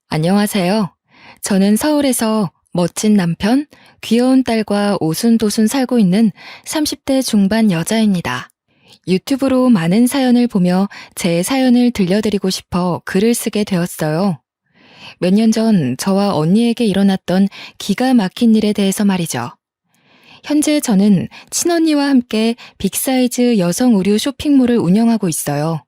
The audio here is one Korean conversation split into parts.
안녕하세요. 저는 서울에서 멋진 남편, 귀여운 딸과 오순도순 살고 있는 30대 중반 여자입니다. 유튜브로 많은 사연을 보며 제 사연을 들려드리고 싶어 글을 쓰게 되었어요. 몇 년 전 저와 언니에게 일어났던 기가 막힌 일에 대해서 말이죠. 현재 저는 친언니와 함께 빅사이즈 여성 의류 쇼핑몰을 운영하고 있어요.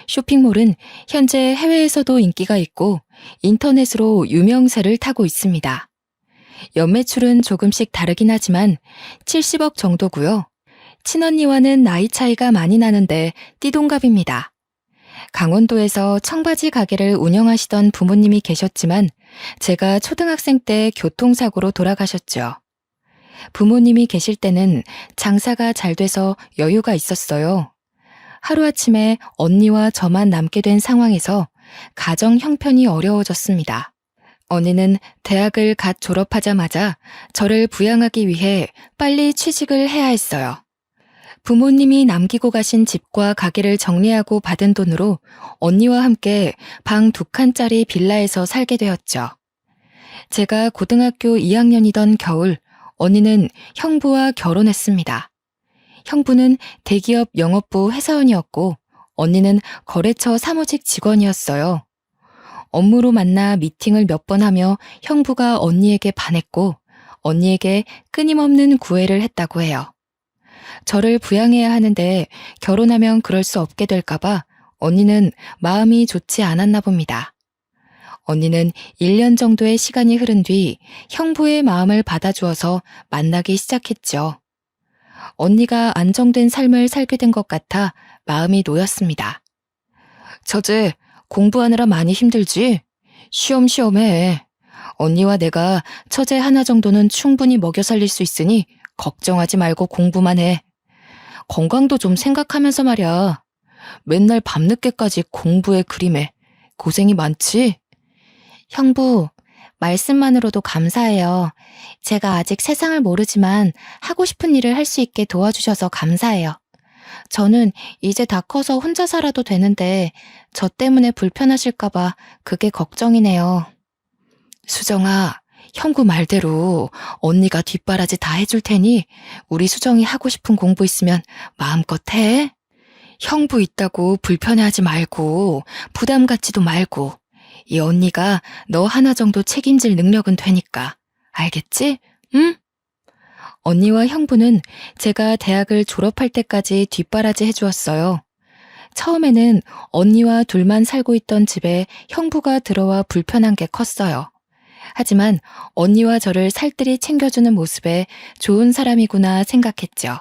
쇼핑몰은 현재 해외에서도 인기가 있고 인터넷으로 유명세를 타고 있습니다. 연매출은 조금씩 다르긴 하지만 70억 정도고요. 친언니와는 나이 차이가 많이 나는데 띠동갑입니다. 강원도에서 청바지 가게를 운영하시던 부모님이 계셨지만 제가 초등학생 때 교통사고로 돌아가셨죠. 부모님이 계실 때는 장사가 잘 돼서 여유가 있었어요. 하루아침에 언니와 저만 남게 된 상황에서 가정 형편이 어려워졌습니다. 언니는 대학을 갓 졸업하자마자 저를 부양하기 위해 빨리 취직을 해야 했어요. 부모님이 남기고 가신 집과 가게를 정리하고 받은 돈으로 언니와 함께 방 2칸짜리 빌라에서 살게 되었죠. 제가 고등학교 2학년이던 겨울, 언니는 형부와 결혼했습니다. 형부는 대기업 영업부 회사원이었고 언니는 거래처 사무직 직원이었어요. 업무로 만나 미팅을 몇 번 하며 형부가 언니에게 반했고 언니에게 끊임없는 구애를 했다고 해요. 저를 부양해야 하는데 결혼하면 그럴 수 없게 될까봐 언니는 마음이 좋지 않았나 봅니다. 언니는 1년 정도의 시간이 흐른 뒤 형부의 마음을 받아주어서 만나기 시작했죠. 언니가 안정된 삶을 살게 된 것 같아 마음이 놓였습니다. 처제, 공부하느라 많이 힘들지? 쉬엄쉬엄 해. 언니와 내가 처제 하나 정도는 충분히 먹여 살릴 수 있으니 걱정하지 말고 공부만 해. 건강도 좀 생각하면서 말이야. 맨날 밤늦게까지 공부에 그림에 고생이 많지? 형부, 말씀만으로도 감사해요. 제가 아직 세상을 모르지만 하고 싶은 일을 할 수 있게 도와주셔서 감사해요. 저는 이제 다 커서 혼자 살아도 되는데 저 때문에 불편하실까봐 그게 걱정이네요. 수정아, 형부 말대로 언니가 뒷바라지 다 해줄 테니 우리 수정이 하고 싶은 공부 있으면 마음껏 해. 형부 있다고 불편해하지 말고 부담 갖지도 말고 이 언니가 너 하나 정도 책임질 능력은 되니까. 알겠지? 응? 언니와 형부는 제가 대학을 졸업할 때까지 뒷바라지 해주었어요. 처음에는 언니와 둘만 살고 있던 집에 형부가 들어와 불편한 게 컸어요. 하지만 언니와 저를 살뜰히 챙겨주는 모습에 좋은 사람이구나 생각했죠.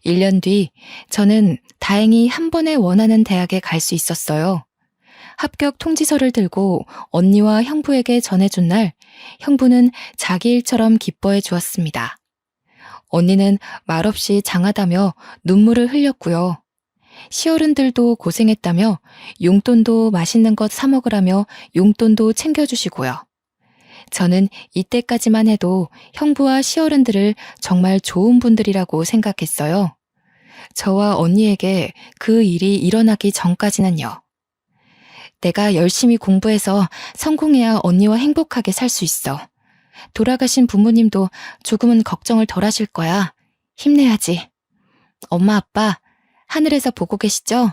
1년 뒤 저는 다행히 한 번에 원하는 대학에 갈 수 있었어요. 합격 통지서를 들고 언니와 형부에게 전해준 날 형부는 자기 일처럼 기뻐해 주었습니다. 언니는 말없이 장하다며 눈물을 흘렸고요. 시어른들도 고생했다며 용돈도 맛있는 것 사 먹으라며 용돈도 챙겨주시고요. 저는 이때까지만 해도 형부와 시어른들을 정말 좋은 분들이라고 생각했어요. 저와 언니에게 그 일이 일어나기 전까지는요. 내가 열심히 공부해서 성공해야 언니와 행복하게 살 수 있어. 돌아가신 부모님도 조금은 걱정을 덜 하실 거야. 힘내야지. 엄마, 아빠, 하늘에서 보고 계시죠?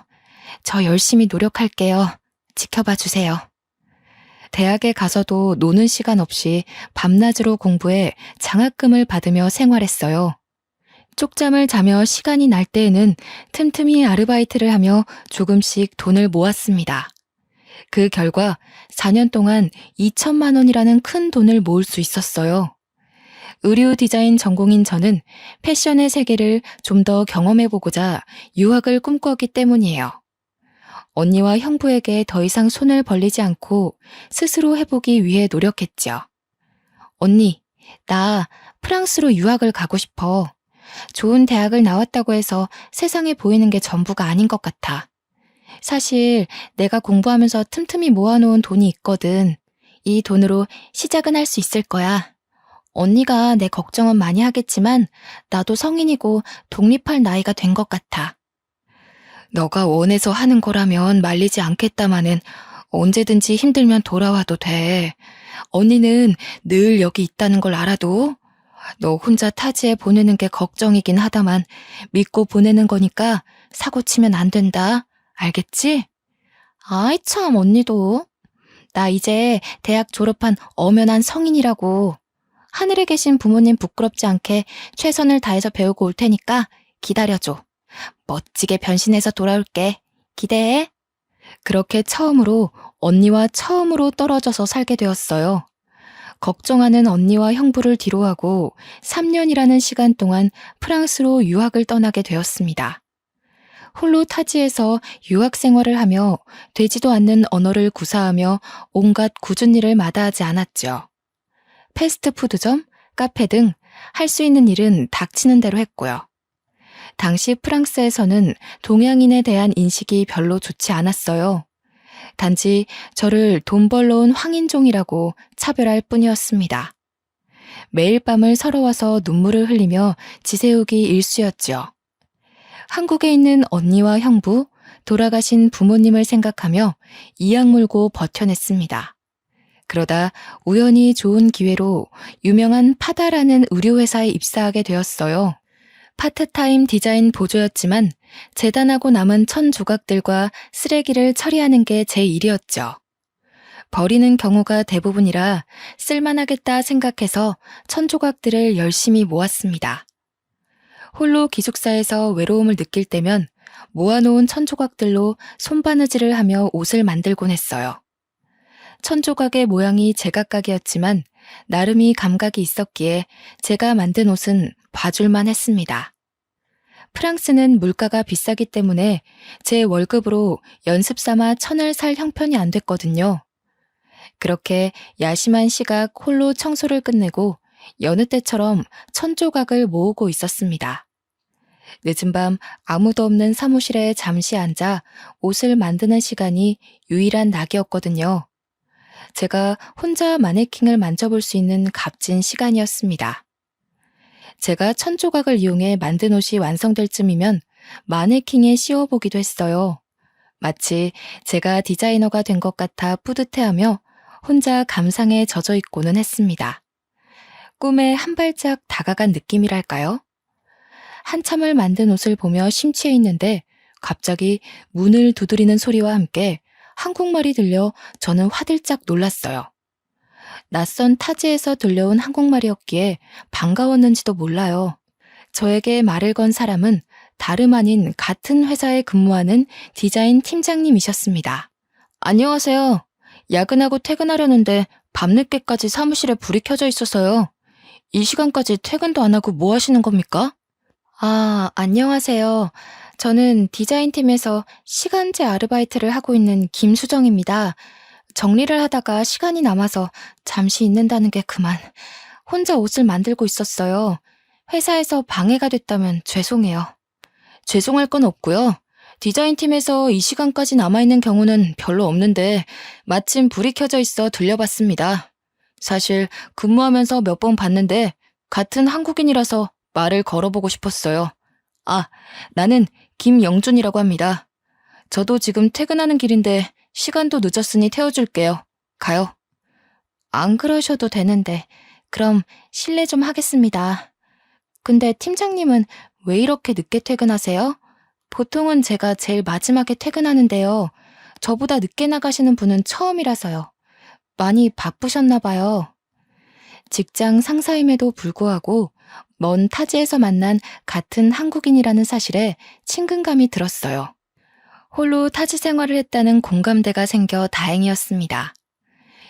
저 열심히 노력할게요. 지켜봐 주세요. 대학에 가서도 노는 시간 없이 밤낮으로 공부해 장학금을 받으며 생활했어요. 쪽잠을 자며 시간이 날 때에는 틈틈이 아르바이트를 하며 조금씩 돈을 모았습니다. 그 결과 4년 동안 2천만 원이라는 큰 돈을 모을 수 있었어요. 의류 디자인 전공인 저는 패션의 세계를 좀 더 경험해보고자 유학을 꿈꿨기 때문이에요. 언니와 형부에게 더 이상 손을 벌리지 않고 스스로 해보기 위해 노력했죠. 언니, 나 프랑스로 유학을 가고 싶어. 좋은 대학을 나왔다고 해서 세상에 보이는 게 전부가 아닌 것 같아. 사실 내가 공부하면서 틈틈이 모아놓은 돈이 있거든. 이 돈으로 시작은 할 수 있을 거야. 언니가 내 걱정은 많이 하겠지만 나도 성인이고 독립할 나이가 된 것 같아. 너가 원해서 하는 거라면 말리지 않겠다마는 언제든지 힘들면 돌아와도 돼. 언니는 늘 여기 있다는 걸 알아도 너 혼자 타지에 보내는 게 걱정이긴 하다만 믿고 보내는 거니까 사고 치면 안 된다. 알겠지? 아이 참 언니도. 나 이제 대학 졸업한 엄연한 성인이라고. 하늘에 계신 부모님 부끄럽지 않게 최선을 다해서 배우고 올 테니까 기다려줘. 멋지게 변신해서 돌아올게. 기대해. 그렇게 처음으로 떨어져서 살게 되었어요. 걱정하는 언니와 형부를 뒤로하고 3년이라는 시간 동안 프랑스로 유학을 떠나게 되었습니다. 홀로 타지에서 유학 생활을 하며 되지도 않는 언어를 구사하며 온갖 굳은 일을 마다하지 않았죠. 패스트푸드점, 카페 등 할 수 있는 일은 닥치는 대로 했고요. 당시 프랑스에서는 동양인에 대한 인식이 별로 좋지 않았어요. 단지 저를 돈 벌러 온 황인종이라고 차별할 뿐이었습니다. 매일 밤을 서러워서 눈물을 흘리며 지새우기 일쑤였죠. 한국에 있는 언니와 형부, 돌아가신 부모님을 생각하며 이악 물고 버텨냈습니다. 그러다 우연히 좋은 기회로 유명한 파다라는 의류회사에 입사하게 되었어요. 파트타임 디자인 보조였지만 재단하고 남은 천 조각들과 쓰레기를 처리하는 게 제 일이었죠. 버리는 경우가 대부분이라 쓸만하겠다 생각해서 천 조각들을 열심히 모았습니다. 홀로 기숙사에서 외로움을 느낄 때면 모아놓은 천 조각들로 손바느질을 하며 옷을 만들곤 했어요. 천 조각의 모양이 제각각이었지만 나름의 감각이 있었기에 제가 만든 옷은 봐줄만 했습니다. 프랑스는 물가가 비싸기 때문에 제 월급으로 연습 삼아 천을 살 형편이 안 됐거든요. 그렇게 야심한 시각 홀로 청소를 끝내고 여느 때처럼 천 조각을 모으고 있었습니다. 늦은 밤 아무도 없는 사무실에 잠시 앉아 옷을 만드는 시간이 유일한 낙이었거든요. 제가 혼자 마네킹을 만져볼 수 있는 값진 시간이었습니다. 제가 천 조각을 이용해 만든 옷이 완성될 쯤이면 마네킹에 씌워보기도 했어요. 마치 제가 디자이너가 된 것 같아 뿌듯해하며 혼자 감상에 젖어 있고는 했습니다. 꿈에 한 발짝 다가간 느낌이랄까요? 한참을 만든 옷을 보며 심취해 있는데 갑자기 문을 두드리는 소리와 함께 한국말이 들려 저는 화들짝 놀랐어요. 낯선 타지에서 들려온 한국말이었기에 반가웠는지도 몰라요. 저에게 말을 건 사람은 다름 아닌 같은 회사에 근무하는 디자인 팀장님이셨습니다. 안녕하세요. 야근하고 퇴근하려는데 밤늦게까지 사무실에 불이 켜져 있어서요. 이 시간까지 퇴근도 안 하고 뭐 하시는 겁니까? 아, 안녕하세요. 저는 디자인팀에서 시간제 아르바이트를 하고 있는 김수정입니다. 정리를 하다가 시간이 남아서 잠시 있는다는 게 그만. 혼자 옷을 만들고 있었어요. 회사에서 방해가 됐다면 죄송해요. 죄송할 건 없고요. 디자인팀에서 이 시간까지 남아있는 경우는 별로 없는데 마침 불이 켜져 있어 들려봤습니다. 사실 근무하면서 몇 번 봤는데 같은 한국인이라서 말을 걸어보고 싶었어요. 아, 나는 김영준이라고 합니다. 저도 지금 퇴근하는 길인데 시간도 늦었으니 태워줄게요. 가요. 안 그러셔도 되는데 그럼 실례 좀 하겠습니다. 근데 팀장님은 왜 이렇게 늦게 퇴근하세요? 보통은 제가 제일 마지막에 퇴근하는데요. 저보다 늦게 나가시는 분은 처음이라서요. 많이 바쁘셨나 봐요. 직장 상사임에도 불구하고 먼 타지에서 만난 같은 한국인이라는 사실에 친근감이 들었어요. 홀로 타지 생활을 했다는 공감대가 생겨 다행이었습니다.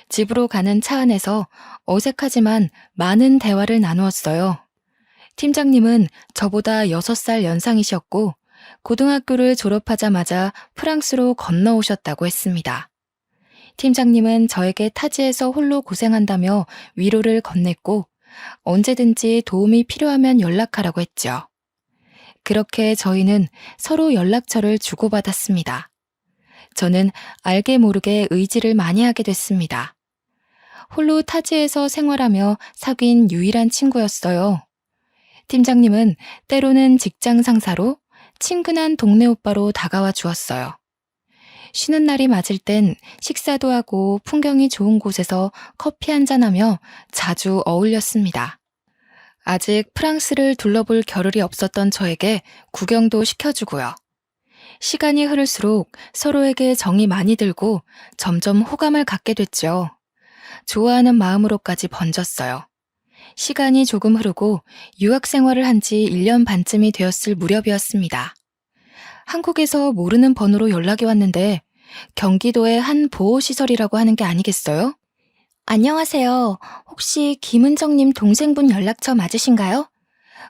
집으로 가는 차 안에서 어색하지만 많은 대화를 나누었어요. 팀장님은 저보다 6살 연상이셨고 고등학교를 졸업하자마자 프랑스로 건너오셨다고 했습니다. 팀장님은 저에게 타지에서 홀로 고생한다며 위로를 건넸고 언제든지 도움이 필요하면 연락하라고 했죠. 그렇게 저희는 서로 연락처를 주고받았습니다. 저는 알게 모르게 의지를 많이 하게 됐습니다. 홀로 타지에서 생활하며 사귄 유일한 친구였어요. 팀장님은 때로는 직장 상사로 친근한 동네 오빠로 다가와 주었어요. 쉬는 날이 맞을 땐 식사도 하고 풍경이 좋은 곳에서 커피 한잔하며 자주 어울렸습니다. 아직 프랑스를 둘러볼 겨를이 없었던 저에게 구경도 시켜주고요. 시간이 흐를수록 서로에게 정이 많이 들고 점점 호감을 갖게 됐죠. 좋아하는 마음으로까지 번졌어요. 시간이 조금 흐르고 유학 생활을 한 지 1년 반쯤이 되었을 무렵이었습니다. 한국에서 모르는 번호로 연락이 왔는데 경기도의 한 보호시설이라고 하는 게 아니겠어요? 안녕하세요. 혹시 김은정님 동생분 연락처 맞으신가요?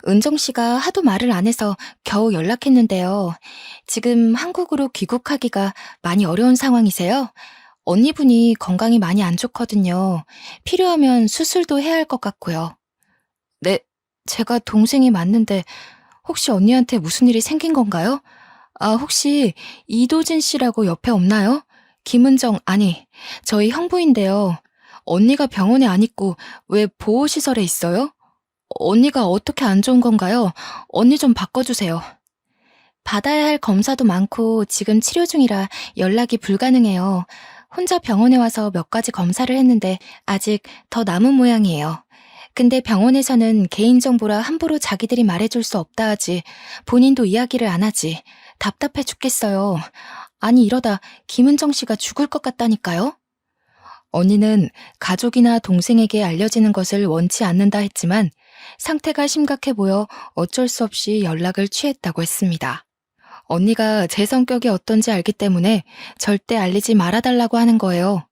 은정 씨가 하도 말을 안 해서 겨우 연락했는데요. 지금 한국으로 귀국하기가 많이 어려운 상황이세요? 언니분이 건강이 많이 안 좋거든요. 필요하면 수술도 해야 할 것 같고요. 네, 제가 동생이 맞는데 혹시 언니한테 무슨 일이 생긴 건가요? 아, 혹시 이도진 씨라고 옆에 없나요? 김은정, 아니, 저희 형부인데요. 언니가 병원에 안 있고 왜 보호시설에 있어요? 언니가 어떻게 안 좋은 건가요? 언니 좀 바꿔주세요. 받아야 할 검사도 많고 지금 치료 중이라 연락이 불가능해요. 혼자 병원에 와서 몇 가지 검사를 했는데 아직 더 남은 모양이에요. 근데 병원에서는 개인정보라 함부로 자기들이 말해줄 수 없다 하지. 본인도 이야기를 안 하지. 답답해 죽겠어요. 아니 이러다 김은정 씨가 죽을 것 같다니까요? 언니는 가족이나 동생에게 알려지는 것을 원치 않는다 했지만 상태가 심각해 보여 어쩔 수 없이 연락을 취했다고 했습니다. 언니가 제 성격이 어떤지 알기 때문에 절대 알리지 말아달라고 하는 거예요.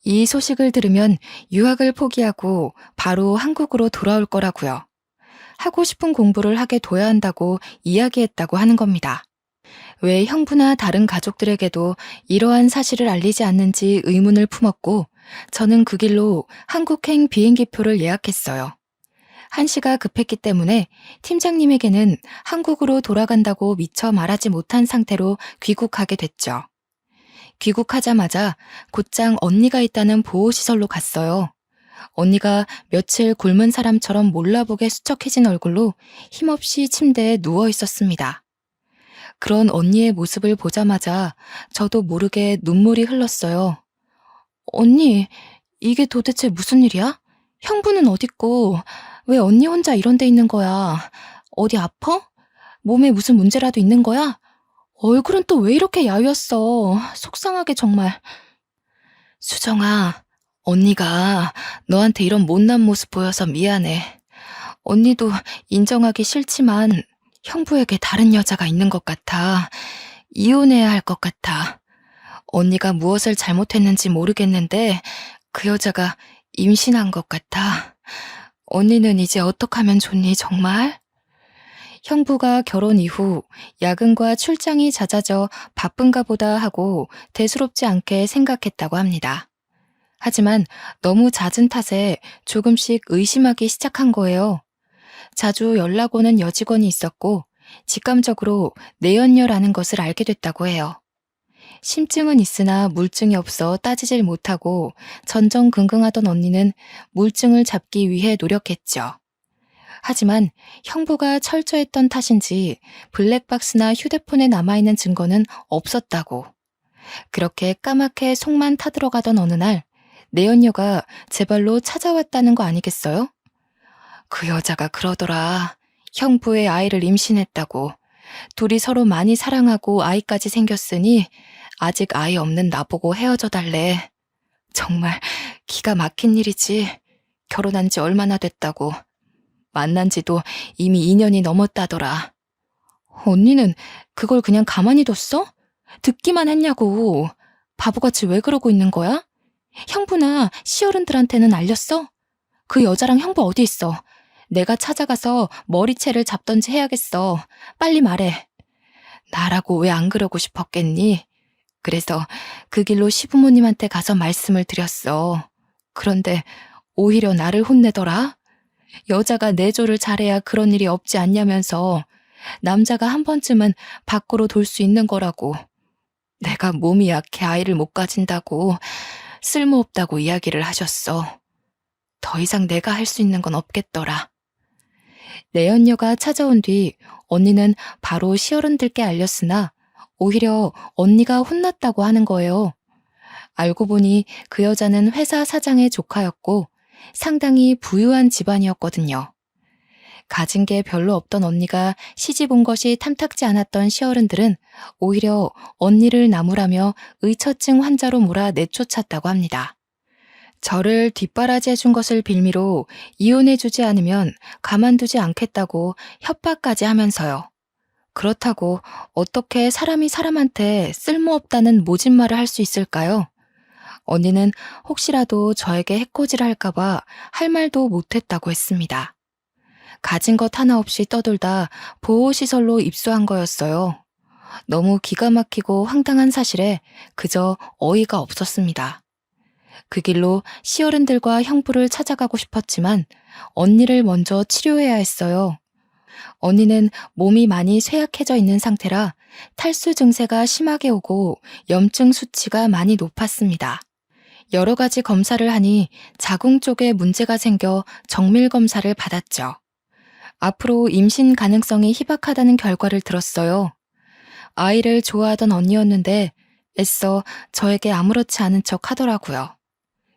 이 소식을 들으면 유학을 포기하고 바로 한국으로 돌아올 거라고요. 하고 싶은 공부를 하게 둬야 한다고 이야기했다고 하는 겁니다. 왜 형부나 다른 가족들에게도 이러한 사실을 알리지 않는지 의문을 품었고 저는 그 길로 한국행 비행기표를 예약했어요. 한시가 급했기 때문에 팀장님에게는 한국으로 돌아간다고 미처 말하지 못한 상태로 귀국하게 됐죠. 귀국하자마자 곧장 언니가 있다는 보호시설로 갔어요. 언니가 며칠 굶은 사람처럼 몰라보게 수척해진 얼굴로 힘없이 침대에 누워 있었습니다. 그런 언니의 모습을 보자마자 저도 모르게 눈물이 흘렀어요. 언니, 이게 도대체 무슨 일이야? 형부는 어딨고 왜 언니 혼자 이런 데 있는 거야? 어디 아파? 몸에 무슨 문제라도 있는 거야? 얼굴은 또 왜 이렇게 야위었어? 속상하게 정말. 수정아, 언니가 너한테 이런 못난 모습 보여서 미안해. 언니도 인정하기 싫지만 형부에게 다른 여자가 있는 것 같아. 이혼해야 할 것 같아. 언니가 무엇을 잘못했는지 모르겠는데 그 여자가 임신한 것 같아. 언니는 이제 어떡하면 좋니 정말? 형부가 결혼 이후 야근과 출장이 잦아져 바쁜가 보다 하고 대수롭지 않게 생각했다고 합니다. 하지만 너무 잦은 탓에 조금씩 의심하기 시작한 거예요. 자주 연락 오는 여직원이 있었고 직감적으로 내연녀라는 것을 알게 됐다고 해요. 심증은 있으나 물증이 없어 따지질 못하고 전전긍긍하던 언니는 물증을 잡기 위해 노력했죠. 하지만 형부가 철저했던 탓인지 블랙박스나 휴대폰에 남아있는 증거는 없었다고. 그렇게 까맣게 속만 타들어가던 어느 날 내연녀가 제 발로 찾아왔다는 거 아니겠어요? 그 여자가 그러더라. 형부의 아이를 임신했다고. 둘이 서로 많이 사랑하고 아이까지 생겼으니 아직 아이 없는 나보고 헤어져 달래. 정말 기가 막힌 일이지. 결혼한 지 얼마나 됐다고. 만난 지도 이미 2년이 넘었다더라. 언니는 그걸 그냥 가만히 뒀어? 듣기만 했냐고. 바보같이 왜 그러고 있는 거야? 형부나 시어른들한테는 알렸어? 그 여자랑 형부 어디 있어? 내가 찾아가서 머리채를 잡던지 해야겠어. 빨리 말해. 나라고 왜 안 그러고 싶었겠니? 그래서 그 길로 시부모님한테 가서 말씀을 드렸어. 그런데 오히려 나를 혼내더라. 여자가 내조를 잘해야 그런 일이 없지 않냐면서 남자가 한 번쯤은 밖으로 돌 수 있는 거라고. 내가 몸이 약해 아이를 못 가진다고 쓸모없다고 이야기를 하셨어. 더 이상 내가 할 수 있는 건 없겠더라. 내연녀가 찾아온 뒤 언니는 바로 시어른들께 알렸으나 오히려 언니가 혼났다고 하는 거예요. 알고 보니 그 여자는 회사 사장의 조카였고 상당히 부유한 집안이었거든요. 가진 게 별로 없던 언니가 시집 온 것이 탐탁지 않았던 시어른들은 오히려 언니를 나무라며 의처증 환자로 몰아 내쫓았다고 합니다. 저를 뒷바라지해 준 것을 빌미로 이혼해주지 않으면 가만두지 않겠다고 협박까지 하면서요. 그렇다고 어떻게 사람이 사람한테 쓸모없다는 모진 말을 할 수 있을까요? 언니는 혹시라도 저에게 해코지를 할까봐 할 말도 못했다고 했습니다. 가진 것 하나 없이 떠돌다 보호시설로 입소한 거였어요. 너무 기가 막히고 황당한 사실에 그저 어이가 없었습니다. 그 길로 시어른들과 형부를 찾아가고 싶었지만 언니를 먼저 치료해야 했어요. 언니는 몸이 많이 쇠약해져 있는 상태라 탈수 증세가 심하게 오고 염증 수치가 많이 높았습니다. 여러 가지 검사를 하니 자궁 쪽에 문제가 생겨 정밀 검사를 받았죠. 앞으로 임신 가능성이 희박하다는 결과를 들었어요. 아이를 좋아하던 언니였는데 애써 저에게 아무렇지 않은 척 하더라고요.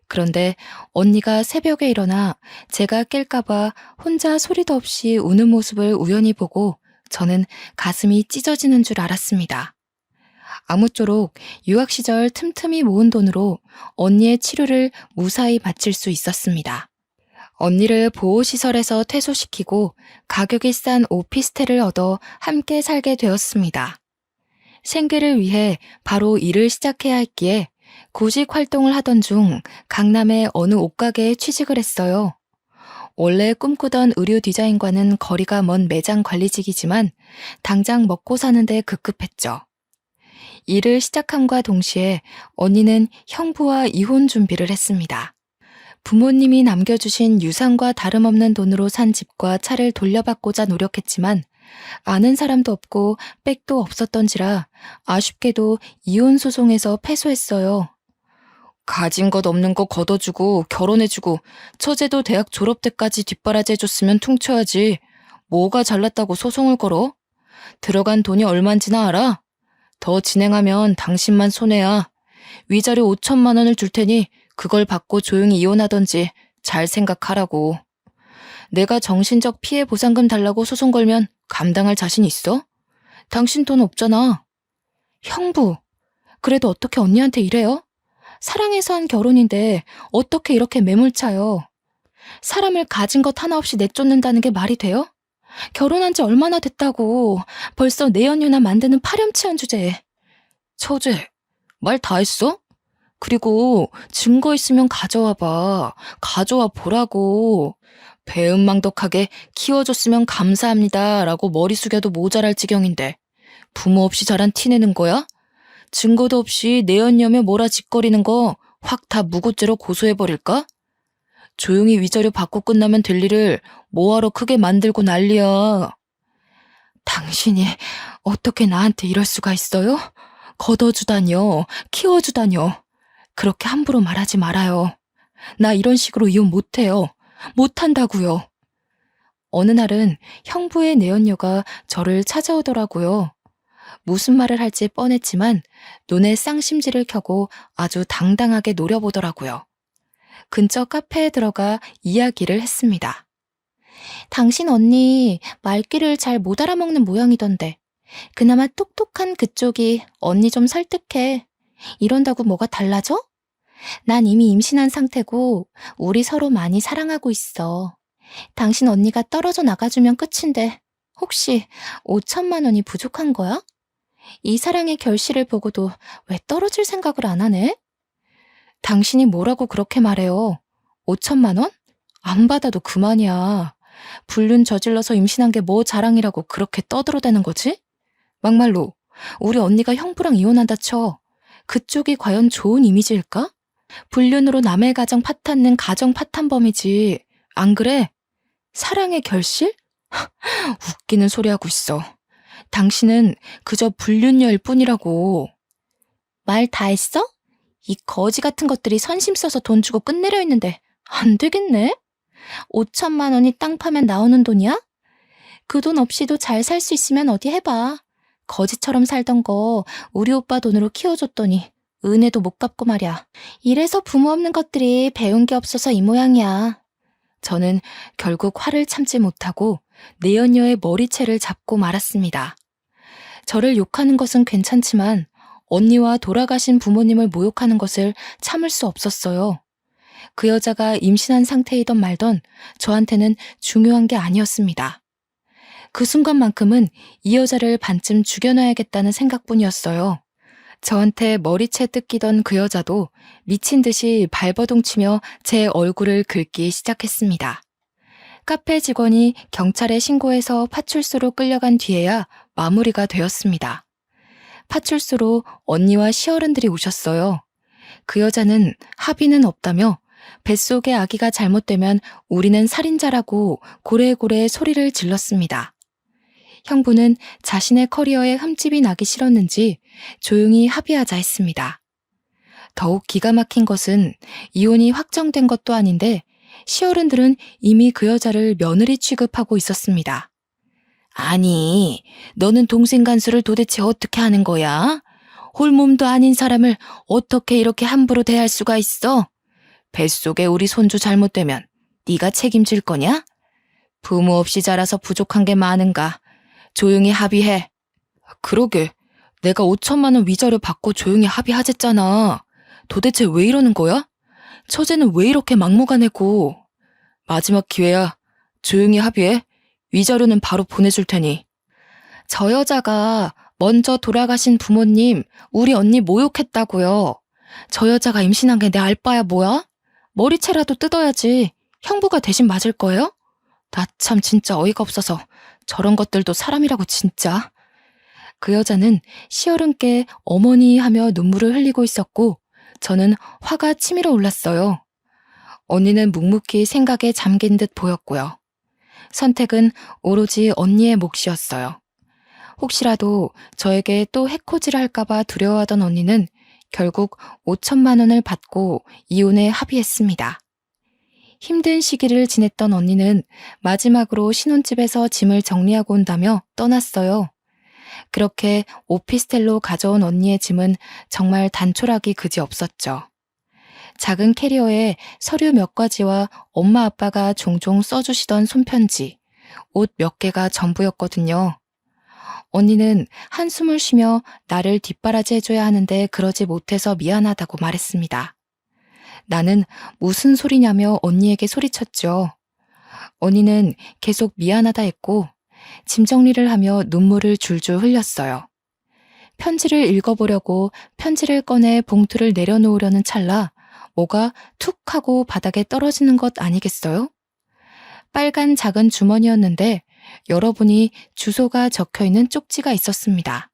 그런데 언니가 새벽에 일어나 제가 깰까봐 혼자 소리도 없이 우는 모습을 우연히 보고 저는 가슴이 찢어지는 줄 알았습니다. 아무쪼록 유학 시절 틈틈이 모은 돈으로 언니의 치료를 무사히 마칠 수 있었습니다. 언니를 보호시설에서 퇴소시키고 가격이 싼 오피스텔을 얻어 함께 살게 되었습니다. 생계를 위해 바로 일을 시작해야 했기에 구직 활동을 하던 중 강남의 어느 옷가게에 취직을 했어요. 원래 꿈꾸던 의류 디자인과는 거리가 먼 매장 관리직이지만 당장 먹고 사는데 급급했죠. 일을 시작함과 동시에 언니는 형부와 이혼 준비를 했습니다. 부모님이 남겨주신 유산과 다름없는 돈으로 산 집과 차를 돌려받고자 노력했지만 아는 사람도 없고 백도 없었던지라 아쉽게도 이혼 소송에서 패소했어요. 가진 것 없는 거 걷어주고 결혼해주고 처제도 대학 졸업 때까지 뒷바라지해줬으면 퉁쳐야지. 뭐가 잘났다고 소송을 걸어? 들어간 돈이 얼만지나 알아? 더 진행하면 당신만 손해야. 위자료 5천만 원을 줄 테니 그걸 받고 조용히 이혼하던지 잘 생각하라고. 내가 정신적 피해 보상금 달라고 소송 걸면 감당할 자신 있어? 당신 돈 없잖아. 형부, 그래도 어떻게 언니한테 이래요? 사랑해서 한 결혼인데 어떻게 이렇게 매몰차요? 사람을 가진 것 하나 없이 내쫓는다는 게 말이 돼요? 결혼한 지 얼마나 됐다고 벌써 내연녀나 만드는 파렴치한 주제에. 처제, 말 다 했어? 그리고 증거 있으면 가져와봐. 가져와 보라고. 배은망덕하게 키워줬으면 감사합니다 라고 머리 숙여도 모자랄 지경인데 부모 없이 자란 티내는 거야? 증거도 없이 내연녀며 몰아짓거리는 거 확 다 무고죄로 고소해버릴까? 조용히 위자료 받고 끝나면 될 일을 뭐하러 크게 만들고 난리야. 당신이 어떻게 나한테 이럴 수가 있어요? 걷어주다뇨, 키워주다뇨. 그렇게 함부로 말하지 말아요. 나 이런 식으로 이혼 못해요. 못한다고요. 어느 날은 형부의 내연녀가 저를 찾아오더라고요. 무슨 말을 할지 뻔했지만 눈에 쌍심지를 켜고 아주 당당하게 노려보더라고요. 근처 카페에 들어가 이야기를 했습니다. 당신 언니 말귀를 잘 못 알아먹는 모양이던데 그나마 똑똑한 그쪽이 언니 좀 설득해. 이런다고 뭐가 달라져? 난 이미 임신한 상태고 우리 서로 많이 사랑하고 있어. 당신 언니가 떨어져 나가주면 끝인데 혹시 5천만 원이 부족한 거야? 이 사랑의 결실을 보고도 왜 떨어질 생각을 안 하네? 당신이 뭐라고 그렇게 말해요? 5천만 원? 안 받아도 그만이야. 불륜 저질러서 임신한 게 뭐 자랑이라고 그렇게 떠들어대는 거지? 막말로 우리 언니가 형부랑 이혼한다 쳐. 그쪽이 과연 좋은 이미지일까? 불륜으로 남의 가정 파탄는 가정 파탄범이지. 안 그래? 사랑의 결실? 웃기는 소리 하고 있어. 당신은 그저 불륜녀일 뿐이라고. 말 다 했어? 이 거지 같은 것들이 선심 써서 돈 주고 끝내려 했는데 안 되겠네? 5천만 원이 땅 파면 나오는 돈이야? 그 돈 없이도 잘 살 수 있으면 어디 해봐. 거지처럼 살던 거 우리 오빠 돈으로 키워줬더니 은혜도 못 갚고 말이야. 이래서 부모 없는 것들이 배운 게 없어서 이 모양이야. 저는 결국 화를 참지 못하고 내연녀의 머리채를 잡고 말았습니다. 저를 욕하는 것은 괜찮지만 언니와 돌아가신 부모님을 모욕하는 것을 참을 수 없었어요. 그 여자가 임신한 상태이던 말던 저한테는 중요한 게 아니었습니다. 그 순간만큼은 이 여자를 반쯤 죽여놔야겠다는 생각뿐이었어요. 저한테 머리채 뜯기던 그 여자도 미친 듯이 발버둥치며 제 얼굴을 긁기 시작했습니다. 카페 직원이 경찰에 신고해서 파출소로 끌려간 뒤에야 마무리가 되었습니다. 파출소로 언니와 시어른들이 오셨어요. 그 여자는 합의는 없다며 뱃속의 아기가 잘못되면 우리는 살인자라고 고래고래 소리를 질렀습니다. 형부는 자신의 커리어에 흠집이 나기 싫었는지 조용히 합의하자 했습니다. 더욱 기가 막힌 것은 이혼이 확정된 것도 아닌데 시어른들은 이미 그 여자를 며느리 취급하고 있었습니다. 아니, 너는 동생 간수를 도대체 어떻게 하는 거야? 홀몸도 아닌 사람을 어떻게 이렇게 함부로 대할 수가 있어? 뱃속에 우리 손주 잘못되면 네가 책임질 거냐? 부모 없이 자라서 부족한 게 많은가? 조용히 합의해. 그러게, 내가 5천만 원 위자료 받고 조용히 합의하랬잖아. 도대체 왜 이러는 거야? 처제는 왜 이렇게 막무가내고. 마지막 기회야. 조용히 합의해. 위자료는 바로 보내줄 테니. 저 여자가 먼저 돌아가신 부모님, 우리 언니 모욕했다고요. 저 여자가 임신한 게 내 알바야 뭐야? 머리채라도 뜯어야지. 형부가 대신 맞을 거예요? 나 참 진짜 어이가 없어서 저런 것들도 사람이라고 진짜. 그 여자는 시어른께 어머니 하며 눈물을 흘리고 있었고 저는 화가 치밀어 올랐어요. 언니는 묵묵히 생각에 잠긴 듯 보였고요. 선택은 오로지 언니의 몫이었어요. 혹시라도 저에게 또 해코지를 할까봐 두려워하던 언니는 결국 5천만 원을 받고 이혼에 합의했습니다. 힘든 시기를 지냈던 언니는 마지막으로 신혼집에서 짐을 정리하고 온다며 떠났어요. 그렇게 오피스텔로 가져온 언니의 짐은 정말 단촐하기 그지없었죠. 작은 캐리어에 서류 몇 가지와 엄마 아빠가 종종 써주시던 손편지, 옷 몇 개가 전부였거든요. 언니는 한숨을 쉬며 나를 뒷바라지 해줘야 하는데 그러지 못해서 미안하다고 말했습니다. 나는 무슨 소리냐며 언니에게 소리쳤죠. 언니는 계속 미안하다 했고 짐 정리를 하며 눈물을 줄줄 흘렸어요. 편지를 읽어보려고 편지를 꺼내 봉투를 내려놓으려는 찰나 뭐가 툭 하고 바닥에 떨어지는 것 아니겠어요? 빨간 작은 주머니였는데 열어보니 주소가 적혀있는 쪽지가 있었습니다.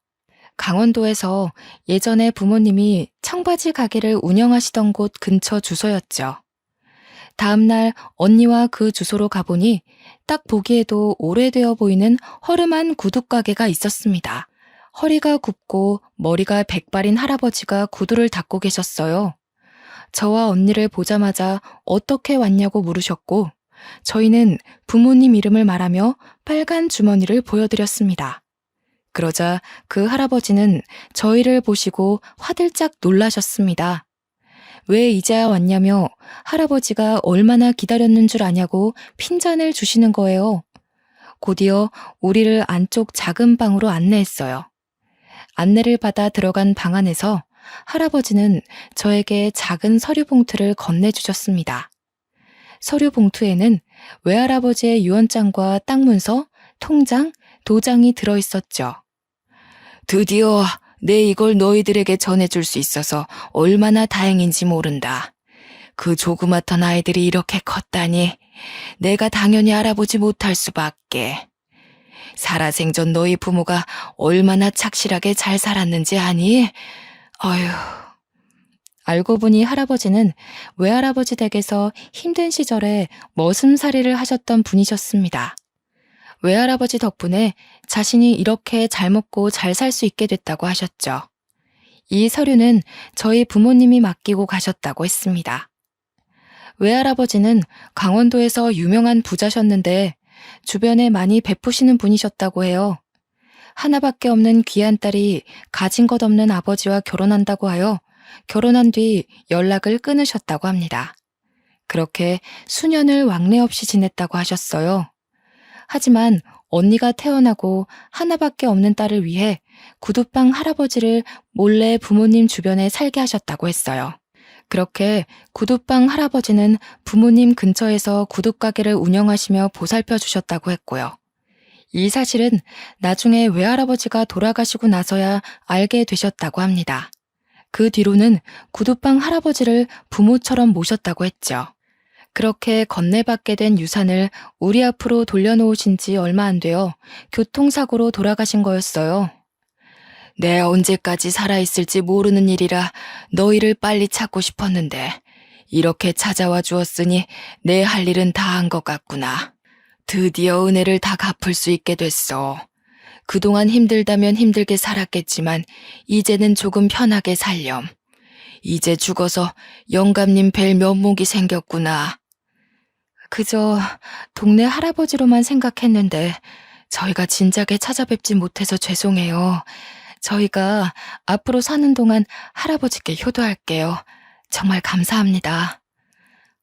강원도에서 예전에 부모님이 청바지 가게를 운영하시던 곳 근처 주소였죠. 다음날 언니와 그 주소로 가보니 딱 보기에도 오래되어 보이는 허름한 구두 가게가 있었습니다. 허리가 굽고 머리가 백발인 할아버지가 구두를 닦고 계셨어요. 저와 언니를 보자마자 어떻게 왔냐고 물으셨고 저희는 부모님 이름을 말하며 빨간 주머니를 보여드렸습니다. 그러자 그 할아버지는 저희를 보시고 화들짝 놀라셨습니다. 왜 이제야 왔냐며 할아버지가 얼마나 기다렸는 줄 아냐고 핀잔을 주시는 거예요. 곧이어 우리를 안쪽 작은 방으로 안내했어요. 안내를 받아 들어간 방 안에서 할아버지는 저에게 작은 서류 봉투를 건네주셨습니다. 서류 봉투에는 외할아버지의 유언장과 땅 문서, 통장, 도장이 들어있었죠. 드디어 내 이걸 너희들에게 전해줄 수 있어서 얼마나 다행인지 모른다. 그 조그맣던 아이들이 이렇게 컸다니 내가 당연히 알아보지 못할 수밖에. 살아생전 너희 부모가 얼마나 착실하게 잘 살았는지 아니? 어휴. 알고 보니 할아버지는 외할아버지 댁에서 힘든 시절에 머슴살이를 하셨던 분이셨습니다. 외할아버지 덕분에 자신이 이렇게 잘 먹고 잘 살 수 있게 됐다고 하셨죠. 이 서류는 저희 부모님이 맡기고 가셨다고 했습니다. 외할아버지는 강원도에서 유명한 부자셨는데 주변에 많이 베푸시는 분이셨다고 해요. 하나밖에 없는 귀한 딸이 가진 것 없는 아버지와 결혼한다고 하여 결혼한 뒤 연락을 끊으셨다고 합니다. 그렇게 수년을 왕래 없이 지냈다고 하셨어요. 하지만 언니가 태어나고 하나밖에 없는 딸을 위해 구두방 할아버지를 몰래 부모님 주변에 살게 하셨다고 했어요. 그렇게 구두방 할아버지는 부모님 근처에서 구둣가게를 운영하시며 보살펴 주셨다고 했고요. 이 사실은 나중에 외할아버지가 돌아가시고 나서야 알게 되셨다고 합니다. 그 뒤로는 구두방 할아버지를 부모처럼 모셨다고 했죠. 그렇게 건네받게 된 유산을 우리 앞으로 돌려놓으신 지 얼마 안 되어 교통사고로 돌아가신 거였어요. 내 언제까지 살아있을지 모르는 일이라 너희를 빨리 찾고 싶었는데 이렇게 찾아와 주었으니 내 할 일은 다 한 것 같구나. 드디어 은혜를 다 갚을 수 있게 됐어. 그동안 힘들다면 힘들게 살았겠지만 이제는 조금 편하게 살렴. 이제 죽어서 영감님 뵐 면목이 생겼구나. 그저 동네 할아버지로만 생각했는데 저희가 진작에 찾아뵙지 못해서 죄송해요. 저희가 앞으로 사는 동안 할아버지께 효도할게요. 정말 감사합니다.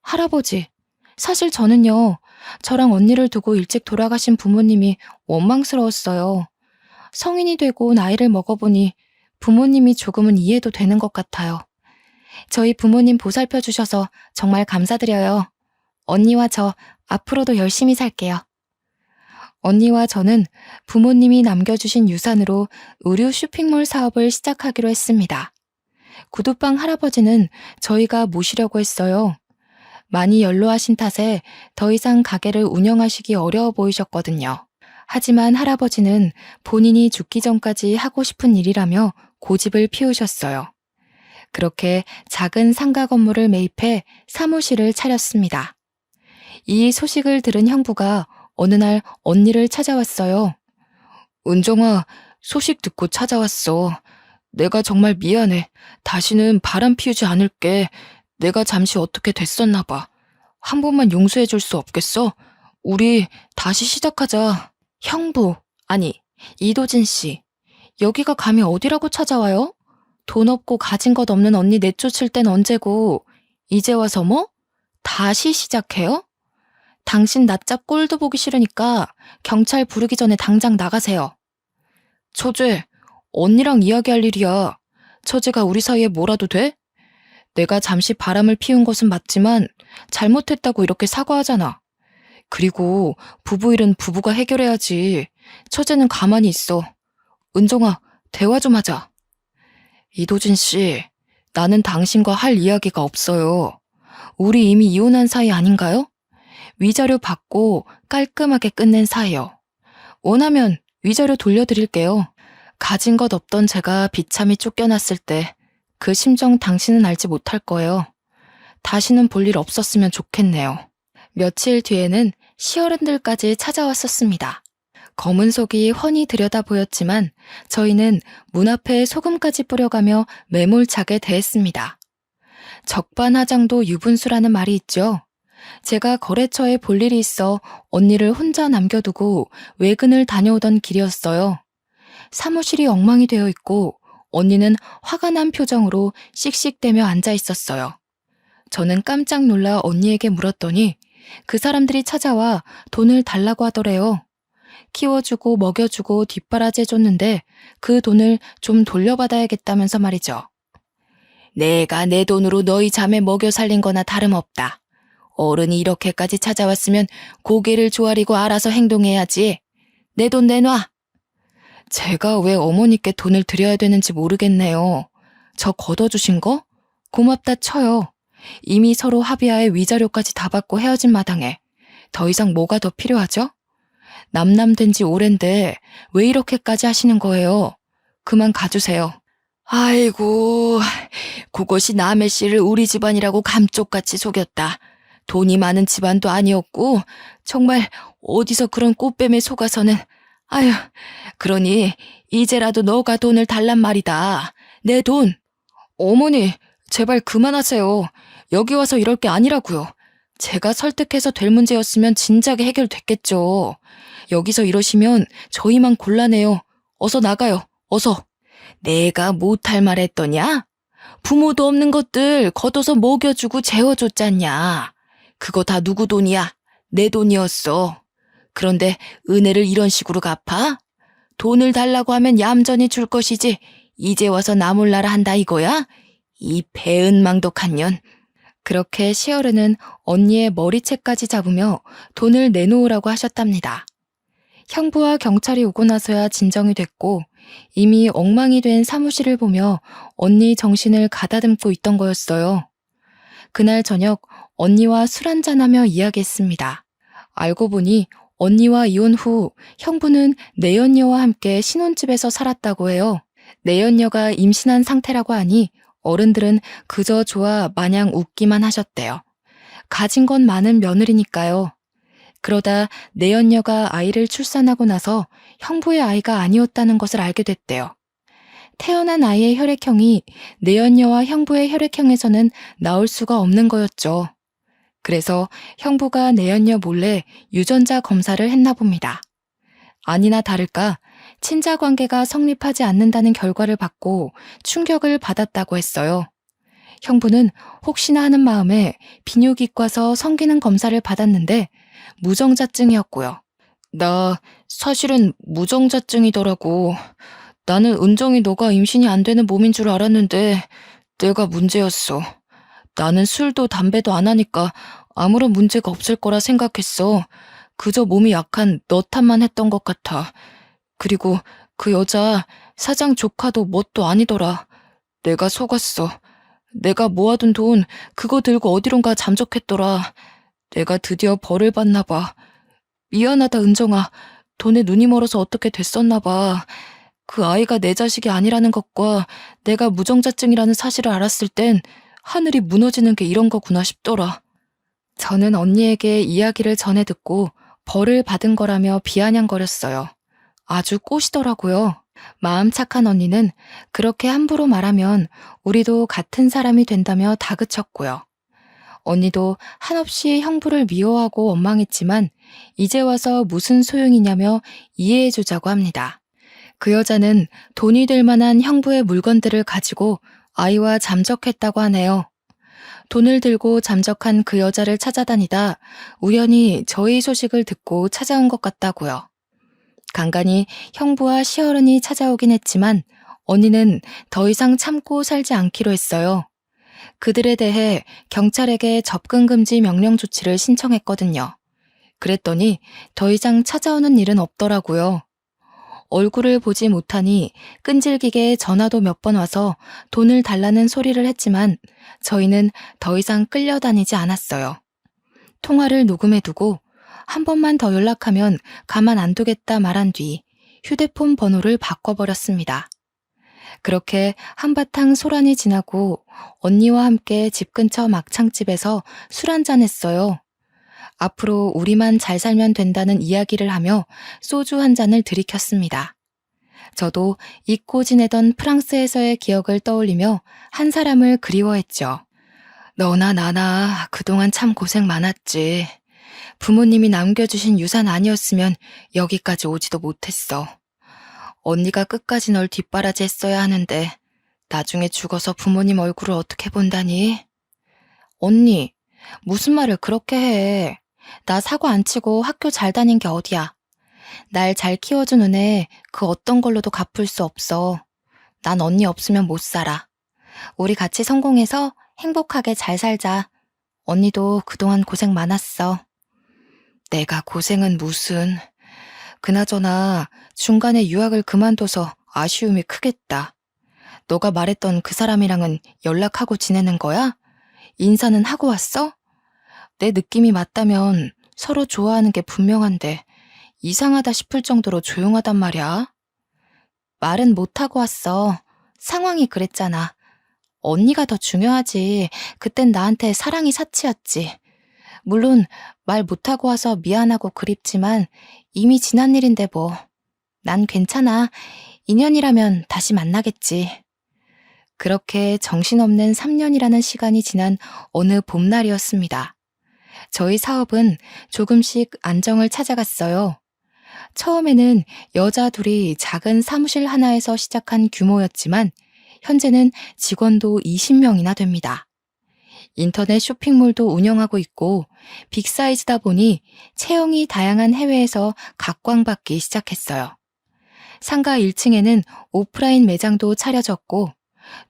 할아버지, 사실 저는요, 저랑 언니를 두고 일찍 돌아가신 부모님이 원망스러웠어요. 성인이 되고 나이를 먹어보니 부모님이 조금은 이해도 되는 것 같아요. 저희 부모님 보살펴 주셔서 정말 감사드려요. 언니와 저 앞으로도 열심히 살게요. 언니와 저는 부모님이 남겨주신 유산으로 의류 쇼핑몰 사업을 시작하기로 했습니다. 구두방 할아버지는 저희가 모시려고 했어요. 많이 연로하신 탓에 더 이상 가게를 운영하시기 어려워 보이셨거든요. 하지만 할아버지는 본인이 죽기 전까지 하고 싶은 일이라며 고집을 피우셨어요. 그렇게 작은 상가 건물을 매입해 사무실을 차렸습니다. 이 소식을 들은 형부가 어느 날 언니를 찾아왔어요. 은정아, 소식 듣고 찾아왔어. 내가 정말 미안해. 다시는 바람 피우지 않을게. 내가 잠시 어떻게 됐었나 봐. 한 번만 용서해 줄 수 없겠어? 우리 다시 시작하자. 형부, 아니, 이도진 씨. 여기가 감히 어디라고 찾아와요? 돈 없고 가진 것 없는 언니 내쫓을 땐 언제고, 이제 와서 뭐? 다시 시작해요? 당신 낯잡 꼴도 보기 싫으니까 경찰 부르기 전에 당장 나가세요. 처제, 언니랑 이야기할 일이야. 처제가 우리 사이에 뭐라도 돼? 내가 잠시 바람을 피운 것은 맞지만 잘못했다고 이렇게 사과하잖아. 그리고 부부 일은 부부가 해결해야지. 처제는 가만히 있어. 은정아, 대화 좀 하자. 이도진 씨, 나는 당신과 할 이야기가 없어요. 우리 이미 이혼한 사이 아닌가요? 위자료 받고 깔끔하게 끝낸 사이요. 원하면 위자료 돌려드릴게요. 가진 것 없던 제가 비참히 쫓겨났을 때 그 심정 당신은 알지 못할 거예요. 다시는 볼 일 없었으면 좋겠네요. 며칠 뒤에는 시어른들까지 찾아왔었습니다. 검은 속이 훤히 들여다 보였지만 저희는 문 앞에 소금까지 뿌려가며 매몰차게 대했습니다. 적반하장도 유분수라는 말이 있죠. 제가 거래처에 볼 일이 있어 언니를 혼자 남겨두고 외근을 다녀오던 길이었어요. 사무실이 엉망이 되어 있고 언니는 화가 난 표정으로 씩씩대며 앉아 있었어요. 저는 깜짝 놀라 언니에게 물었더니 그 사람들이 찾아와 돈을 달라고 하더래요. 키워주고 먹여주고 뒷바라지해줬는데 그 돈을 좀 돌려받아야겠다면서 말이죠. 내가 내 돈으로 너희 자매 먹여 살린 거나 다름없다. 어른이 이렇게까지 찾아왔으면 고개를 조아리고 알아서 행동해야지. 내 돈 내놔. 제가 왜 어머니께 돈을 드려야 되는지 모르겠네요. 저 걷어주신 거? 고맙다 쳐요. 이미 서로 합의하에 위자료까지 다 받고 헤어진 마당에 더 이상 뭐가 더 필요하죠? 남남된 지 오랜데 왜 이렇게까지 하시는 거예요? 그만 가주세요. 아이고, 그것이 남의 씨를 우리 집안이라고 감쪽같이 속였다. 돈이 많은 집안도 아니었고 정말 어디서 그런 꽃뱀에 속아서는. 아휴, 그러니 이제라도 너가 돈을 달란 말이다. 내 돈. 어머니, 제발 그만하세요. 여기 와서 이럴 게 아니라고요. 제가 설득해서 될 문제였으면 진작에 해결됐겠죠. 여기서 이러시면 저희만 곤란해요. 어서 나가요. 어서. 내가 못할 말 했더냐? 부모도 없는 것들 걷어서 먹여주고 재워줬잖냐. 그거 다 누구 돈이야? 내 돈이었어. 그런데 은혜를 이런 식으로 갚아? 돈을 달라고 하면 얌전히 줄 것이지 이제 와서 나 몰라라 한다 이거야? 이 배은망덕한 년. 그렇게 시어른은 언니의 머리채까지 잡으며 돈을 내놓으라고 하셨답니다. 형부와 경찰이 오고 나서야 진정이 됐고 이미 엉망이 된 사무실을 보며 언니 정신을 가다듬고 있던 거였어요. 그날 저녁 언니와 술 한잔하며 이야기했습니다. 알고 보니 언니와 이혼 후 형부는 내연녀와 함께 신혼집에서 살았다고 해요. 내연녀가 임신한 상태라고 하니 어른들은 그저 좋아 마냥 웃기만 하셨대요. 가진 건 많은 며느리니까요. 그러다 내연녀가 아이를 출산하고 나서 형부의 아이가 아니었다는 것을 알게 됐대요. 태어난 아이의 혈액형이 내연녀와 형부의 혈액형에서는 나올 수가 없는 거였죠. 그래서 형부가 내연녀 몰래 유전자 검사를 했나 봅니다. 아니나 다를까 친자 관계가 성립하지 않는다는 결과를 받고 충격을 받았다고 했어요. 형부는 혹시나 하는 마음에 비뇨기과서 성기능 검사를 받았는데 무정자증이었고요. 나 사실은 무정자증이더라고. 나는 은정이 너가 임신이 안 되는 몸인 줄 알았는데 내가 문제였어. 나는 술도 담배도 안 하니까 아무런 문제가 없을 거라 생각했어. 그저 몸이 약한 너 탓만 했던 것 같아. 그리고 그 여자 사장 조카도 뭣도 아니더라. 내가 속았어. 내가 모아둔 돈 그거 들고 어디론가 잠적했더라. 내가 드디어 벌을 받나 봐. 미안하다 은정아. 돈에 눈이 멀어서 어떻게 됐었나 봐. 그 아이가 내 자식이 아니라는 것과 내가 무정자증이라는 사실을 알았을 땐 하늘이 무너지는 게 이런 거구나 싶더라. 저는 언니에게 이야기를 전해 듣고 벌을 받은 거라며 비아냥거렸어요. 아주 꼬시더라고요. 마음 착한 언니는 그렇게 함부로 말하면 우리도 같은 사람이 된다며 다그쳤고요. 언니도 한없이 형부를 미워하고 원망했지만 이제 와서 무슨 소용이냐며 이해해주자고 합니다. 그 여자는 돈이 될 만한 형부의 물건들을 가지고 아이와 잠적했다고 하네요. 돈을 들고 잠적한 그 여자를 찾아다니다 우연히 저희 소식을 듣고 찾아온 것 같다고요. 간간히 형부와 시어른이 찾아오긴 했지만 언니는 더 이상 참고 살지 않기로 했어요. 그들에 대해 경찰에게 접근 금지 명령 조치를 신청했거든요. 그랬더니 더 이상 찾아오는 일은 없더라고요. 얼굴을 보지 못하니 끈질기게 전화도 몇 번 와서 돈을 달라는 소리를 했지만 저희는 더 이상 끌려다니지 않았어요. 통화를 녹음해두고 한 번만 더 연락하면 가만 안 두겠다 말한 뒤 휴대폰 번호를 바꿔버렸습니다. 그렇게 한바탕 소란이 지나고 언니와 함께 집 근처 막창집에서 술 한잔 했어요. 앞으로 우리만 잘 살면 된다는 이야기를 하며 소주 한 잔을 들이켰습니다. 저도 잊고 지내던 프랑스에서의 기억을 떠올리며 한 사람을 그리워했죠. 너나 나나 그동안 참 고생 많았지. 부모님이 남겨주신 유산 아니었으면 여기까지 오지도 못했어. 언니가 끝까지 널 뒷바라지 했어야 하는데 나중에 죽어서 부모님 얼굴을 어떻게 본다니? 언니, 무슨 말을 그렇게 해. 나 사고 안 치고 학교 잘 다닌 게 어디야. 날 잘 키워준 은혜 그 어떤 걸로도 갚을 수 없어. 난 언니 없으면 못 살아. 우리 같이 성공해서 행복하게 잘 살자. 언니도 그동안 고생 많았어. 내가 고생은 무슨. 그나저나 중간에 유학을 그만둬서 아쉬움이 크겠다. 너가 말했던 그 사람이랑은 연락하고 지내는 거야? 인사는 하고 왔어? 내 느낌이 맞다면 서로 좋아하는 게 분명한데 이상하다 싶을 정도로 조용하단 말이야. 말은 못하고 왔어. 상황이 그랬잖아. 언니가 더 중요하지. 그땐 나한테 사랑이 사치였지. 물론 말 못하고 와서 미안하고 그립지만 이미 지난 일인데 뭐. 난 괜찮아. 인연이라면 다시 만나겠지. 그렇게 정신없는 3년이라는 시간이 지난 어느 봄날이었습니다. 저희 사업은 조금씩 안정을 찾아갔어요. 처음에는 여자 둘이 작은 사무실 하나에서 시작한 규모였지만 현재는 직원도 20명이나 됩니다. 인터넷 쇼핑몰도 운영하고 있고 빅사이즈다 보니 체형이 다양한 해외에서 각광받기 시작했어요. 상가 1층에는 오프라인 매장도 차려졌고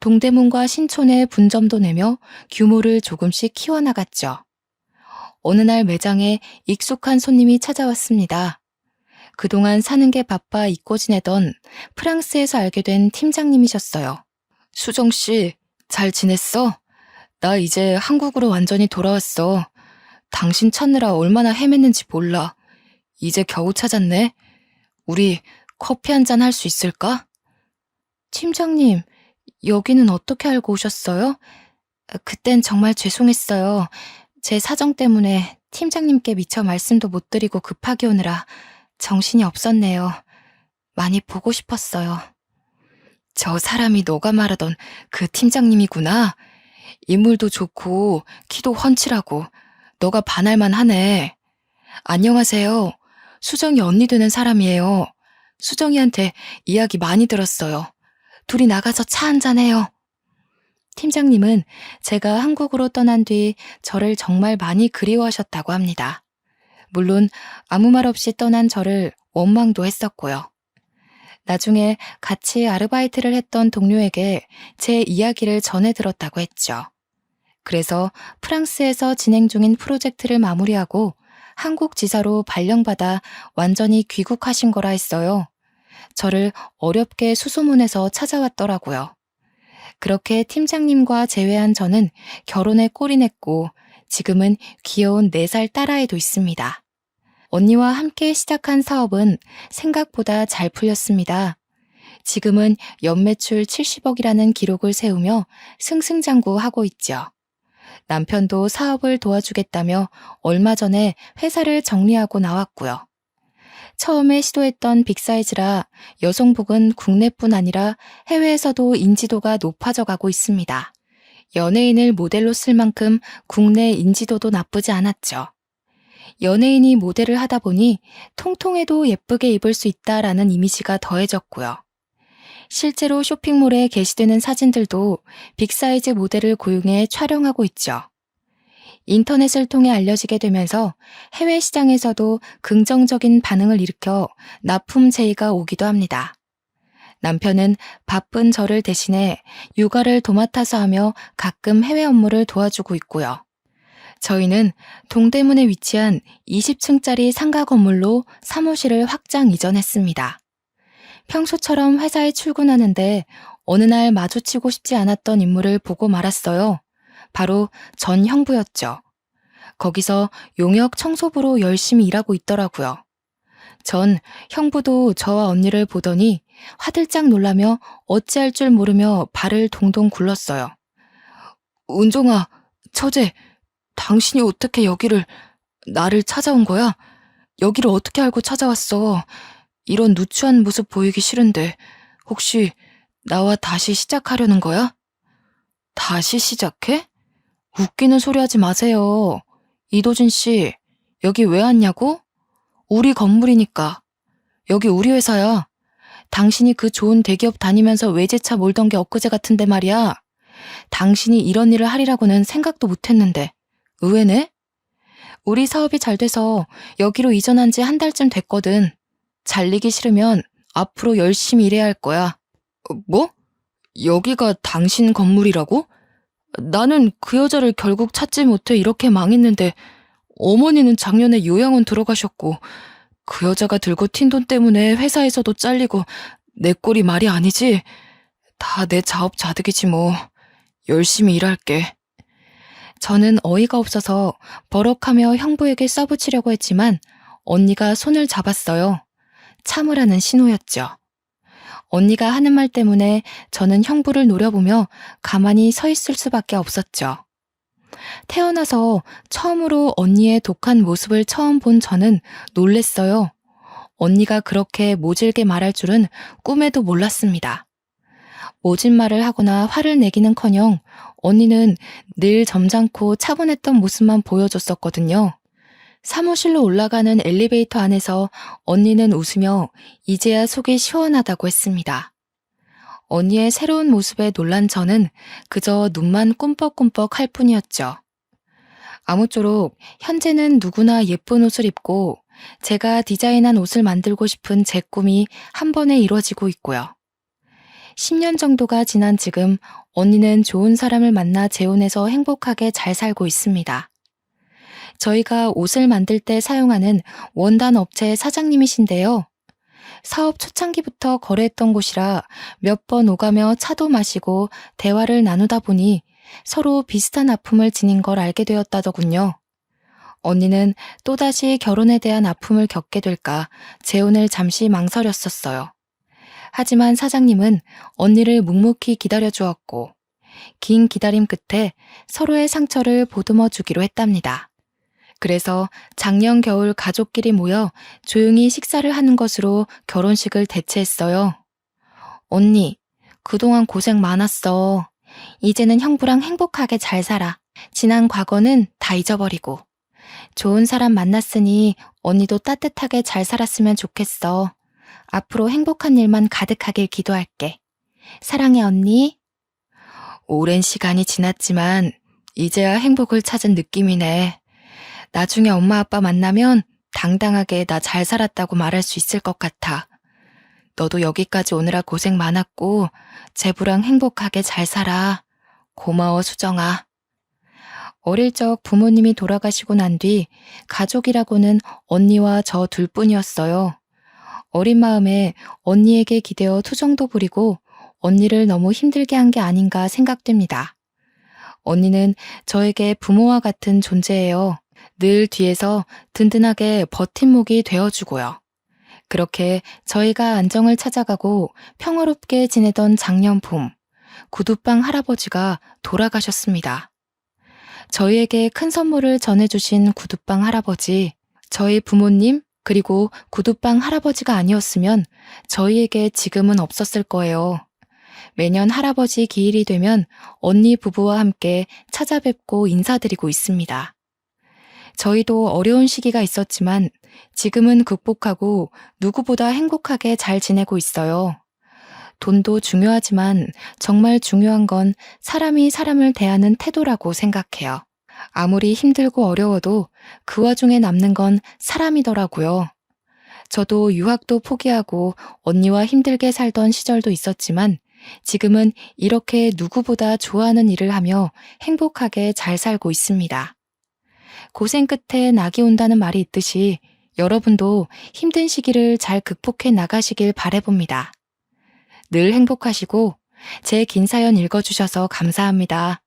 동대문과 신촌에 분점도 내며 규모를 조금씩 키워나갔죠. 어느 날 매장에 익숙한 손님이 찾아왔습니다. 그동안 사는 게 바빠 잊고 지내던 프랑스에서 알게 된 팀장님이셨어요. 수정 씨, 잘 지냈어? 나 이제 한국으로 완전히 돌아왔어. 당신 찾느라 얼마나 헤맸는지 몰라. 이제 겨우 찾았네. 우리 커피 한잔 할 수 있을까? 팀장님, 여기는 어떻게 알고 오셨어요? 그땐 정말 죄송했어요. 제 사정 때문에 팀장님께 미처 말씀도 못 드리고 급하게 오느라 정신이 없었네요. 많이 보고 싶었어요. 저 사람이 너가 말하던 그 팀장님이구나. 인물도 좋고 키도 훤칠하고 너가 반할만 하네. 안녕하세요. 수정이 언니 되는 사람이에요. 수정이한테 이야기 많이 들었어요. 둘이 나가서 차 한잔 해요. 팀장님은 제가 한국으로 떠난 뒤 저를 정말 많이 그리워하셨다고 합니다. 물론 아무 말 없이 떠난 저를 원망도 했었고요. 나중에 같이 아르바이트를 했던 동료에게 제 이야기를 전해 들었다고 했죠. 그래서 프랑스에서 진행 중인 프로젝트를 마무리하고 한국 지사로 발령받아 완전히 귀국하신 거라 했어요. 저를 어렵게 수소문해서 찾아왔더라고요. 그렇게 팀장님과 재회한 저는 결혼에 꼴이 냈고 지금은 귀여운 4살 딸아이도 있습니다. 언니와 함께 시작한 사업은 생각보다 잘 풀렸습니다. 지금은 연매출 70억이라는 기록을 세우며 승승장구하고 있죠. 남편도 사업을 도와주겠다며 얼마 전에 회사를 정리하고 나왔고요. 처음에 시도했던 빅사이즈라 여성복은 국내뿐 아니라 해외에서도 인지도가 높아져 가고 있습니다. 연예인을 모델로 쓸 만큼 국내 인지도도 나쁘지 않았죠. 연예인이 모델을 하다 보니 통통해도 예쁘게 입을 수 있다라는 이미지가 더해졌고요. 실제로 쇼핑몰에 게시되는 사진들도 빅사이즈 모델을 고용해 촬영하고 있죠. 인터넷을 통해 알려지게 되면서 해외 시장에서도 긍정적인 반응을 일으켜 납품 제의가 오기도 합니다. 남편은 바쁜 저를 대신해 육아를 도맡아서 하며 가끔 해외 업무를 도와주고 있고요. 저희는 동대문에 위치한 20층짜리 상가 건물로 사무실을 확장 이전했습니다. 평소처럼 회사에 출근하는데 어느 날 마주치고 싶지 않았던 인물을 보고 말았어요. 바로 전 형부였죠. 거기서 용역 청소부로 열심히 일하고 있더라고요. 전 형부도 저와 언니를 보더니 화들짝 놀라며 어찌할 줄 모르며 발을 동동 굴렀어요. 은종아, 처제, 당신이 어떻게 나를 찾아온 거야? 여기를 어떻게 알고 찾아왔어? 이런 누추한 모습 보이기 싫은데 혹시 나와 다시 시작하려는 거야? 다시 시작해? 웃기는 소리 하지 마세요. 이도진 씨, 여기 왜 왔냐고? 우리 건물이니까. 여기 우리 회사야. 당신이 그 좋은 대기업 다니면서 외제차 몰던 게 엊그제 같은데 말이야. 당신이 이런 일을 하리라고는 생각도 못했는데. 의외네? 우리 사업이 잘 돼서 여기로 이전한 지 1달쯤 됐거든. 잘리기 싫으면 앞으로 열심히 일해야 할 거야. 뭐? 여기가 당신 건물이라고? 나는 그 여자를 결국 찾지 못해 이렇게 망했는데 어머니는 작년에 요양원 들어가셨고 그 여자가 들고 튄 돈 때문에 회사에서도 잘리고 내 꼴이 말이 아니지? 다 내 자업자득이지 뭐. 열심히 일할게. 저는 어이가 없어서 버럭하며 형부에게 써붙이려고 했지만 언니가 손을 잡았어요. 참으라는 신호였죠. 언니가 하는 말 때문에 저는 형부를 노려보며 가만히 서 있을 수밖에 없었죠. 태어나서 처음으로 언니의 독한 모습을 처음 본 저는 놀랬어요. 언니가 그렇게 모질게 말할 줄은 꿈에도 몰랐습니다. 모진 말을 하거나 화를 내기는커녕 언니는 늘 점잖고 차분했던 모습만 보여줬었거든요. 사무실로 올라가는 엘리베이터 안에서 언니는 웃으며 이제야 속이 시원하다고 했습니다. 언니의 새로운 모습에 놀란 저는 그저 눈만 꿈뻑꿈뻑 할 뿐이었죠. 아무쪼록 현재는 누구나 예쁜 옷을 입고 제가 디자인한 옷을 만들고 싶은 제 꿈이 한 번에 이루어지고 있고요. 10년 정도가 지난 지금 언니는 좋은 사람을 만나 재혼해서 행복하게 잘 살고 있습니다. 저희가 옷을 만들 때 사용하는 원단 업체의 사장님이신데요. 사업 초창기부터 거래했던 곳이라 몇 번 오가며 차도 마시고 대화를 나누다 보니 서로 비슷한 아픔을 지닌 걸 알게 되었다더군요. 언니는 또다시 결혼에 대한 아픔을 겪게 될까 재혼을 잠시 망설였었어요. 하지만 사장님은 언니를 묵묵히 기다려주었고 긴 기다림 끝에 서로의 상처를 보듬어 주기로 했답니다. 그래서 작년 겨울 가족끼리 모여 조용히 식사를 하는 것으로 결혼식을 대체했어요. 언니, 그동안 고생 많았어. 이제는 형부랑 행복하게 잘 살아. 지난 과거는 다 잊어버리고. 좋은 사람 만났으니 언니도 따뜻하게 잘 살았으면 좋겠어. 앞으로 행복한 일만 가득하길 기도할게. 사랑해, 언니. 오랜 시간이 지났지만 이제야 행복을 찾은 느낌이네. 나중에 엄마 아빠 만나면 당당하게 나 잘 살았다고 말할 수 있을 것 같아. 너도 여기까지 오느라 고생 많았고 제부랑 행복하게 잘 살아. 고마워, 수정아. 어릴 적 부모님이 돌아가시고 난 뒤 가족이라고는 언니와 저 둘뿐이었어요. 어린 마음에 언니에게 기대어 투정도 부리고 언니를 너무 힘들게 한 게 아닌가 생각됩니다. 언니는 저에게 부모와 같은 존재예요. 늘 뒤에서 든든하게 버팀목이 되어주고요. 그렇게 저희가 안정을 찾아가고 평화롭게 지내던 작년 봄, 구두방 할아버지가 돌아가셨습니다. 저희에게 큰 선물을 전해주신 구두방 할아버지, 저희 부모님 그리고 구두방 할아버지가 아니었으면 저희에게 지금은 없었을 거예요. 매년 할아버지 기일이 되면 언니 부부와 함께 찾아뵙고 인사드리고 있습니다. 저희도 어려운 시기가 있었지만 지금은 극복하고 누구보다 행복하게 잘 지내고 있어요. 돈도 중요하지만 정말 중요한 건 사람이 사람을 대하는 태도라고 생각해요. 아무리 힘들고 어려워도 그 와중에 남는 건 사람이더라고요. 저도 유학도 포기하고 언니와 힘들게 살던 시절도 있었지만 지금은 이렇게 누구보다 좋아하는 일을 하며 행복하게 잘 살고 있습니다. 고생 끝에 낙이 온다는 말이 있듯이 여러분도 힘든 시기를 잘 극복해 나가시길 바라봅니다. 늘 행복하시고 제 긴 사연 읽어주셔서 감사합니다.